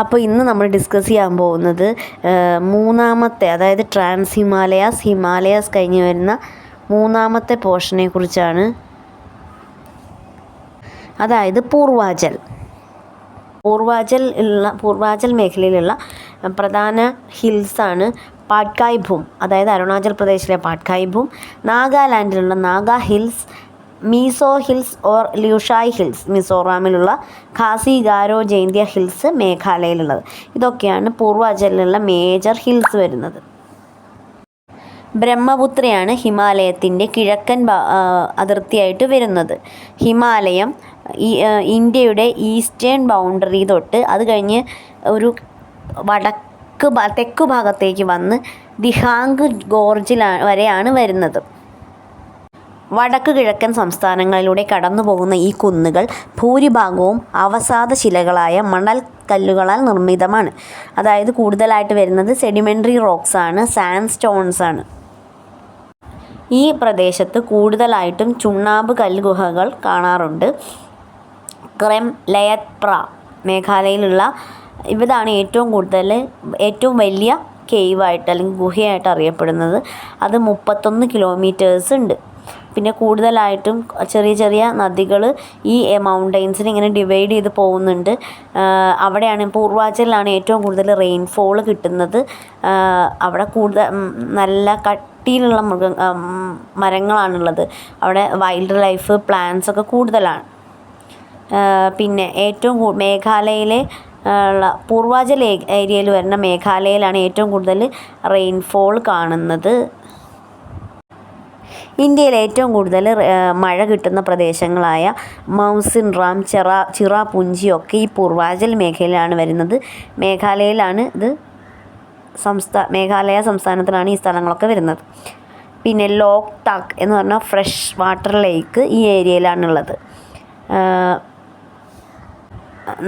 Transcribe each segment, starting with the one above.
അപ്പോൾ ഇന്ന് നമ്മൾ ഡിസ്കസ് ചെയ്യാൻ പോകുന്നത് മൂന്നാമത്തെ, അതായത് ഹിമാലയാസ് കഴിഞ്ഞ് വരുന്ന മൂന്നാമത്തെ പോർഷനെ കുറിച്ചാണ്. അതായത് പൂർവാചൽ മേഖലയിലുള്ള പ്രധാന ഹിൽസാണ് പാട്കായ് ഭൂം, അതായത് അരുണാചൽ പ്രദേശിലെ പാട്കായ് ഭൂം, നാഗാലാൻഡിലുള്ള Naga hills, Mizo hills or Lushai hills മിസോറാമിലുള്ള, ഖാസി ഗാരോ ജൈന്തിയ ഹിൽസ് മേഘാലയയിലുള്ളത്. ഇതൊക്കെയാണ് പൂർവാചലിലുള്ള മേജർ ഹിൽസ് വരുന്നത്. ബ്രഹ്മപുത്രയാണ് ഹിമാലയത്തിൻ്റെ കിഴക്കൻ അതിർത്തിയായിട്ട് വരുന്നത്. ഹിമാലയം ഇന്ത്യയുടെ ഈസ്റ്റേൺ ബൗണ്ടറി തൊട്ട് അത് കഴിഞ്ഞ് ഒരു തെക്കു ഭാഗത്തേക്ക് വന്ന് ദിഹാങ് ഗോർജിൽ വരെയാണ് വരുന്നത്. വടക്ക് കിഴക്കൻ സംസ്ഥാനങ്ങളിലൂടെ കടന്നു പോകുന്ന ഈ കുന്നുകൾ ഭൂരിഭാഗവും അവസാദ ശിലകളായ മണൽ കല്ലുകളാൽ നിർമ്മിതമാണ്. അതായത് കൂടുതലായിട്ട് വരുന്നത് സെഡിമെൻ്ററി റോക്സ് ആണ്, സാൻഡ് സ്റ്റോൺസ് ആണ്. ഈ പ്രദേശത്ത് കൂടുതലായിട്ടും ചുണ്ണാമ്പ് കല്ലുഗുഹകൾ കാണാറുണ്ട്. ക്രെം ലയത്പ്ര മേഘാലയയിലുള്ള ഇതാണ് ഏറ്റവും വലിയ കേവായിട്ട് അല്ലെങ്കിൽ ഗുഹയായിട്ട് അറിയപ്പെടുന്നത്. അത് 31 കിലോമീറ്റേഴ്സ് ഉണ്ട്. പിന്നെ കൂടുതലായിട്ടും ചെറിയ ചെറിയ നദികൾ ഈ മൗണ്ടെയ്ൻസിനെ ഇങ്ങനെ ഡിവൈഡ് ചെയ്ത് പോകുന്നുണ്ട്. അവിടെയാണ് പൂർവാചലിലാണ് ഏറ്റവും കൂടുതൽ റെയിൻഫോൾ കിട്ടുന്നത്. അവിടെ നല്ല കട്ടിയിലുള്ള മരങ്ങളാണുള്ളത്. അവിടെ വൈൽഡ് ലൈഫ് പ്ലാന്റ്സ് ഒക്കെ കൂടുതലാണ്. പിന്നെ മേഘാലയയിലെ പൂർവാചൽ ഏരിയയിൽ വരുന്ന മേഘാലയയിലാണ് ഏറ്റവും കൂടുതൽ റെയിൻഫോൾ കാണുന്നത്. ഇന്ത്യയിൽ ഏറ്റവും കൂടുതൽ മഴ കിട്ടുന്ന പ്രദേശങ്ങളായ മൗസിൻറാം, ചിറാപുഞ്ചി ഒക്കെ ഈ പൂർവാചൽ മേഖലയിലാണ് വരുന്നത്. മേഘാലയ സംസ്ഥാനത്തിലാണ് ഈ സ്ഥലങ്ങളൊക്കെ വരുന്നത്. പിന്നെ ലോക്താക് എന്ന് പറഞ്ഞാൽ ഫ്രഷ് വാട്ടർ ലേക്ക് ഈ ഏരിയയിലാണുള്ളത്.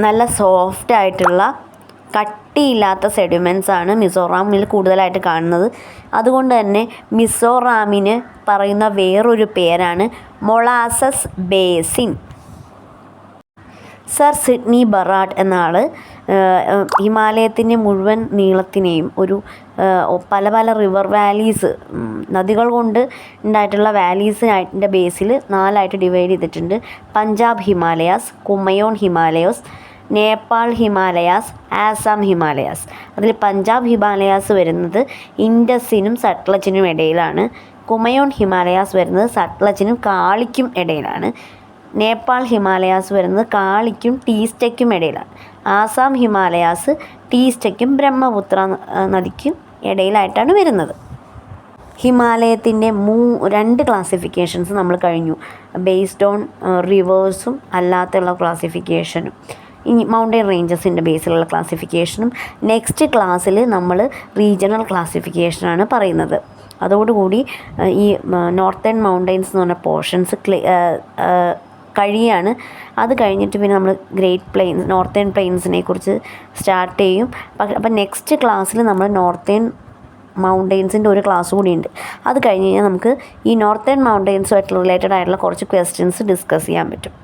നല്ല സോഫ്റ്റ് ആയിട്ടുള്ള കട്ടിയില്ലാത്ത സെഡിമെൻറ്റ്സ് ആണ് മിസോറാമിൽ കൂടുതലായിട്ട് കാണുന്നത്. അതുകൊണ്ട് തന്നെ മിസോറാമിന് പറയുന്ന വേറൊരു പേരാണ് മൊളാസസ് ബേസിൻ. സർ സിഡ്നി ബറാട്ട് എന്ന ആൾ ഹിമാലയത്തിൻ്റെ മുഴുവൻ നീളത്തിനെയും പല പല റിവർ വാലീസ്, നദികൾ കൊണ്ട് ഉണ്ടായിട്ടുള്ള വാലീസിൻ്റെ ബേസിൽ 4ആയിട്ട് ഡിവൈഡ് ചെയ്തിട്ടുണ്ട്. Punjab Himalayas, Kumaon Himalayas, Nepal Himalayas, Assam Himalayas. അതിൽ പഞ്ചാബ് ഹിമാലയാസ് വരുന്നത് ഇൻഡസിനും സട്ലജിനും ഇടയിലാണ്. കുമയോൺ ഹിമാലയാസ് വരുന്നത് സട്ലജിനും കാളിക്കും ഇടയിലാണ്. നേപ്പാൾ ഹിമാലയാസ് വരുന്നത് കാളിക്കും ടീസ്റ്റയ്ക്കും ഇടയിലാണ്. ആസാം ഹിമാലയാസ് ടീസ്റ്റയ്ക്കും ബ്രഹ്മപുത്ര നദിക്കും ഇടയിലായിട്ടാണ് വരുന്നത്. ഹിമാലയത്തിൻ്റെ 2 ക്ലാസിഫിക്കേഷൻസ് നമ്മൾ കഴിഞ്ഞു, ബേസ്ഡ് ഓൺ റിവേഴ്സും അല്ലാത്തുള്ള ക്ലാസിഫിക്കേഷനും. ഇനി മൗണ്ടൻ റേഞ്ചസിൻ്റെ ബേസിലുള്ള ക്ലാസിഫിക്കേഷനും. നെക്സ്റ്റ് ക്ലാസ്സിൽ നമ്മൾ റീജിയണൽ ക്ലാസിഫിക്കേഷനാണ് പറയുന്നത്. അതോടുകൂടി ഈ നോർത്തേൺ മൗണ്ടെയ്ൻസ് എന്ന് പറഞ്ഞ പോർഷൻസ് കഴിയാണ്. അത് കഴിഞ്ഞിട്ട് പിന്നെ നമ്മൾ നോർത്തേൺ പ്ലെയിൻസിനെ കുറിച്ച് സ്റ്റാർട്ട് ചെയ്യും. അപ്പം നെക്സ്റ്റ് ക്ലാസ്സിൽ നമ്മൾ നോർത്തേൺ മൗണ്ടെയ്ൻസിൻ്റെ ഒരു ക്ലാസ് കൂടിയുണ്ട്. അത് കഴിഞ്ഞ് കഴിഞ്ഞാൽ നമുക്ക് ഈ നോർത്തേൺ മൗണ്ടെയ്ൻസുമായിട്ട് റിലേറ്റഡ് ആയിട്ടുള്ള കുറച്ച് ക്വസ്റ്റ്യൻസ് ഡിസ്കസ് ചെയ്യാൻ പറ്റും.